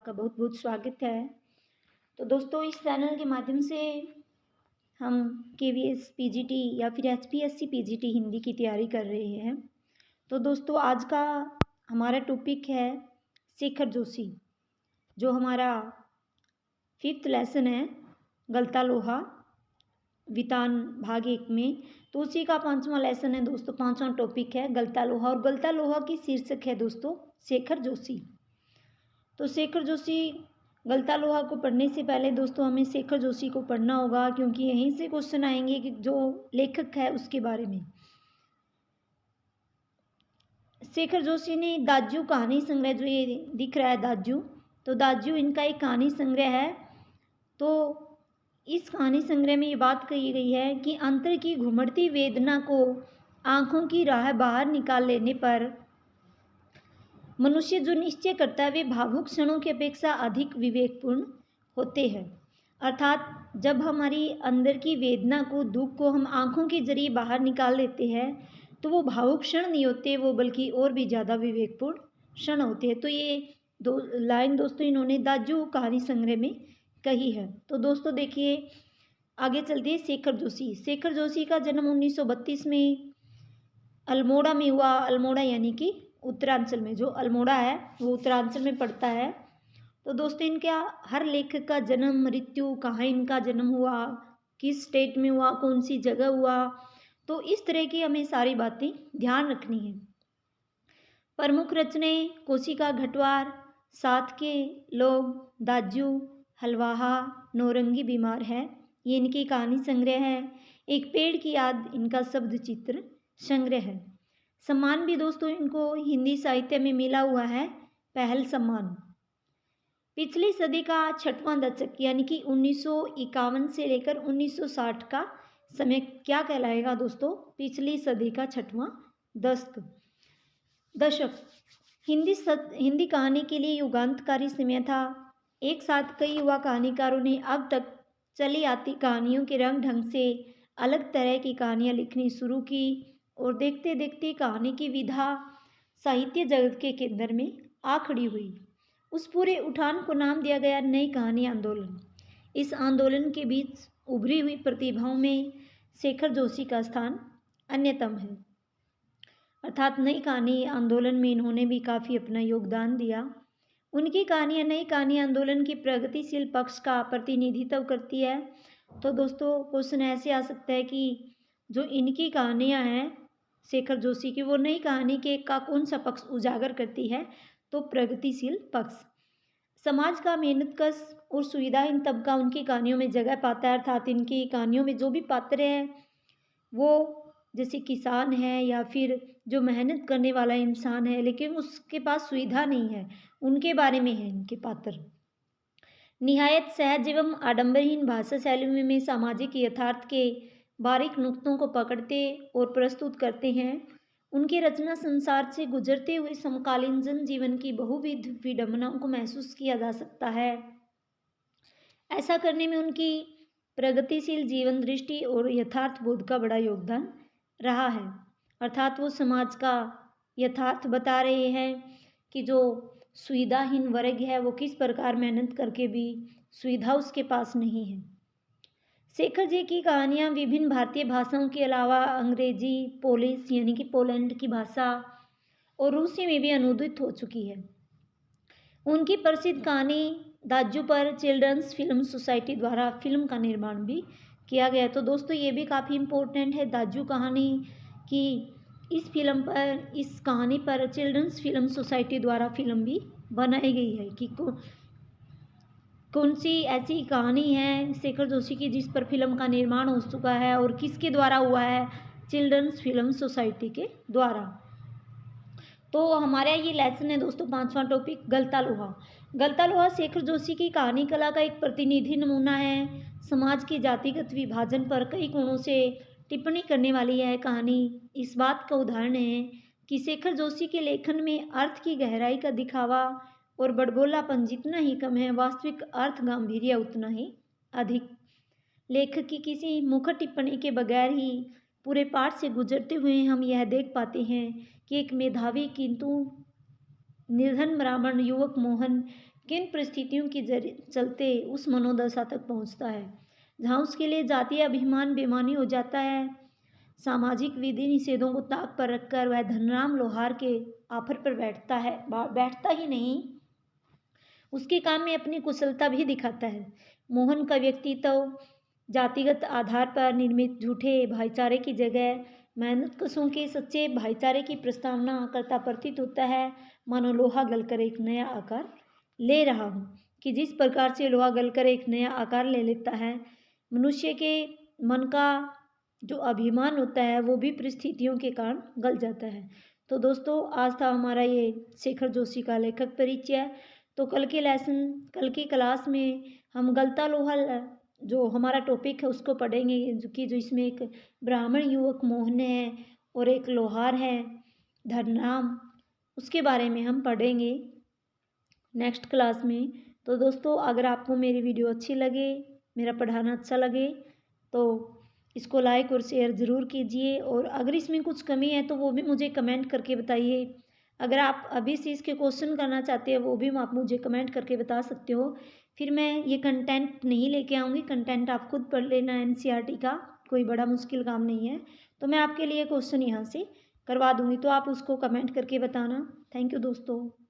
आपका बहुत बहुत स्वागत है। तो दोस्तों इस चैनल के माध्यम से हम केवीएस पीजीटी या फिर एचपीएससी पीजीटी हिंदी की तैयारी कर रहे हैं। तो दोस्तों आज का हमारा टॉपिक है शेखर जोशी, जो हमारा 5th लेसन है गलता लोहा वितान भाग 1 में। तो उसी का 5वां लेसन है दोस्तों, 5वां टॉपिक है गलता लोहा, और गलता लोहा की शीर्षक है दोस्तों शेखर जोशी। तो शेखर जोशी गलता लोहा को पढ़ने से पहले दोस्तों हमें शेखर जोशी को पढ़ना होगा, क्योंकि यहीं से क्वेश्चन आएंगे कि जो लेखक है उसके बारे में। शेखर जोशी ने दाजू कहानी संग्रह, जो ये दिख रहा है दाजू, तो दाजू इनका एक कहानी संग्रह है। तो इस कहानी संग्रह में ये बात कही गई है कि अंतर की घुमड़ती वेदना को आंखों की राह बाहर निकाल लेने पर मनुष्य जो निश्चय करता है वे भावुक क्षणों की अपेक्षा अधिक विवेकपूर्ण होते हैं। अर्थात जब हमारी अंदर की वेदना को, दुख को हम आंखों के जरिए बाहर निकाल देते हैं तो वो भावुक क्षण नहीं होते, वो बल्कि और भी ज़्यादा विवेकपूर्ण क्षण होते हैं। तो ये दो लाइन दोस्तों इन्होंने दाजू कहानी संग्रह में कही है। तो दोस्तों देखिए आगे चलते हैं। शेखर जोशी, शेखर जोशी का जन्म 1932 में अल्मोड़ा में हुआ। अल्मोड़ा यानी कि उत्तरांचल में, जो अल्मोड़ा है वो उत्तरांचल में पड़ता है। तो दोस्तों इनका हर लेखक का जन्म, मृत्यु, कहाँ इनका जन्म हुआ, किस स्टेट में हुआ, कौन सी जगह हुआ, तो इस तरह की हमें सारी बातें ध्यान रखनी है। प्रमुख रचनाएं कोशिका घटवार, साथ के लोग, दाजू, हलवाहा, नौरंगी बीमार है, ये इनकी कहानी संग्रह है। एक पेड़ की याद इनका शब्द चित्र संग्रह है। सम्मान भी दोस्तों इनको हिंदी साहित्य में मिला हुआ है, पहल सम्मान। पिछली सदी का 6वां दशक यानी कि 1951 से लेकर 1960 का समय क्या कहलाएगा दोस्तों? पिछली सदी का 6वां दशक हिंदी कहानी के लिए युगांतकारी समय था। एक साथ कई युवा कहानीकारों ने अब तक चली आती कहानियों के रंग ढंग से अलग तरह की कहानियाँ लिखनी शुरू की, और देखते देखते कहानी की विधा साहित्य जगत के केंद्र में आ खड़ी हुई। उस पूरे उठान को नाम दिया गया नई कहानी आंदोलन। इस आंदोलन के बीच उभरी हुई प्रतिभाओं में शेखर जोशी का स्थान अन्यतम है। अर्थात नई कहानी आंदोलन में इन्होंने भी काफ़ी अपना योगदान दिया। उनकी कहानियाँ नई कहानी आंदोलन की प्रगतिशील पक्ष का प्रतिनिधित्व करती है। तो दोस्तों क्वेश्चन ऐसे आ सकता है कि जो इनकी कहानियाँ हैं शेखर जोशी की, वो नई कहानी के का कौन सा पक्ष उजागर करती है? तो प्रगतिशील पक्ष। समाज का मेहनतकश और सुविधाहीन तबका उनकी कहानियों में जगह पाता है। अर्थात इनकी कहानियों में जो भी पात्र हैं वो जैसे किसान है या फिर जो मेहनत करने वाला इंसान है लेकिन उसके पास सुविधा नहीं है, उनके बारे में है इनके पात्र। निहायत सहज एवं आडंबरहीन भाषा शैली में सामाजिक यथार्थ के बारीक नुक्तों को पकड़ते और प्रस्तुत करते हैं। उनकी रचना संसार से गुजरते हुए समकालीन जनजीवन की बहुविध विडंबनाओं को महसूस किया जा सकता है। ऐसा करने में उनकी प्रगतिशील जीवन दृष्टि और यथार्थ बोध का बड़ा योगदान रहा है। अर्थात वो समाज का यथार्थ बता रहे हैं कि जो सुविधाहीन वर्ग है वो किस प्रकार मेहनत करके भी सुविधा उसके पास नहीं है। शेखर जी की कहानियाँ विभिन्न भारतीय भाषाओं के अलावा अंग्रेजी, पोलिश यानी कि पोलैंड की भाषा और रूसी में भी अनुदित हो चुकी है। उनकी प्रसिद्ध कहानी दाजू पर चिल्ड्रंस फिल्म सोसाइटी द्वारा फिल्म का निर्माण भी किया गया। तो दोस्तों ये भी काफ़ी इम्पोर्टेंट है दाजू कहानी कि इस कहानी पर चिल्ड्रंस फिल्म सोसाइटी द्वारा फिल्म भी बनाई गई है कि कौन सी ऐसी कहानी है शेखर जोशी की जिस पर फिल्म का निर्माण हो चुका है और किसके द्वारा हुआ है? चिल्ड्रंस फिल्म सोसाइटी के द्वारा। तो हमारा ये लेसन है दोस्तों 5वां टॉपिक गलता लोहा। गलता लोहा शेखर जोशी की कहानी कला का एक प्रतिनिधि नमूना है। समाज के जातिगत विभाजन पर कई कोणों से टिप्पणी करने वाली यह कहानी इस बात का उदाहरण है कि शेखर जोशी के लेखन में अर्थ की गहराई का दिखावा और बड़बोलापन जितना ही कम है, वास्तविक अर्थ गांभीर्य उतना ही अधिक। लेखक की किसी मुख टिप्पणी के बगैर ही पूरे पाठ से गुजरते हुए हम यह देख पाते हैं कि एक मेधावी किंतु निर्धन ब्राह्मण युवक मोहन किन परिस्थितियों के चलते उस मनोदशा तक पहुंचता है जहां उसके लिए जातीय अभिमान बेमानी हो जाता है। सामाजिक विधि निषेधों को ताक पर रखकर वह धनराम लोहार के आफर पर बैठता ही नहीं, उसके काम में अपनी कुशलता भी दिखाता है। मोहन का व्यक्तित्व जातिगत आधार पर निर्मित झूठे भाईचारे की जगह मेहनतकशों के सच्चे भाईचारे की प्रस्तावना करता प्रतीत होता है। मानो लोहा गलकर एक नया आकार ले रहा हूँ कि जिस प्रकार से लोहा गलकर एक नया आकार ले लेता है, मनुष्य के मन का जो अभिमान होता है वो भी परिस्थितियों के कारण गल जाता है। तो दोस्तों, आज था हमारा ये शेखर जोशी का लेखक परिचय। तो कल की क्लास में हम गलता लोहा जो हमारा टॉपिक है उसको पढ़ेंगे, जो इसमें एक ब्राह्मण युवक मोहन है और एक लोहार है धनराम, उसके बारे में हम पढ़ेंगे नेक्स्ट क्लास में। तो दोस्तों, अगर आपको मेरी वीडियो अच्छी लगे, मेरा पढ़ाना अच्छा लगे, तो इसको लाइक और शेयर ज़रूर कीजिए। और अगर इसमें कुछ कमी है तो वो भी मुझे कमेंट करके बताइए। अगर आप अभी से इसके क्वेश्चन करना चाहते हैं वो भी आप मुझे कमेंट करके बता सकते हो। फिर मैं ये कंटेंट नहीं लेके आऊँगी, कंटेंट आप खुद पढ़ लेना एनसीईआरटी का, कोई बड़ा मुश्किल काम नहीं है। तो मैं आपके लिए क्वेश्चन यहाँ से करवा दूँगी, तो आप उसको कमेंट करके बताना। थैंक यू दोस्तों।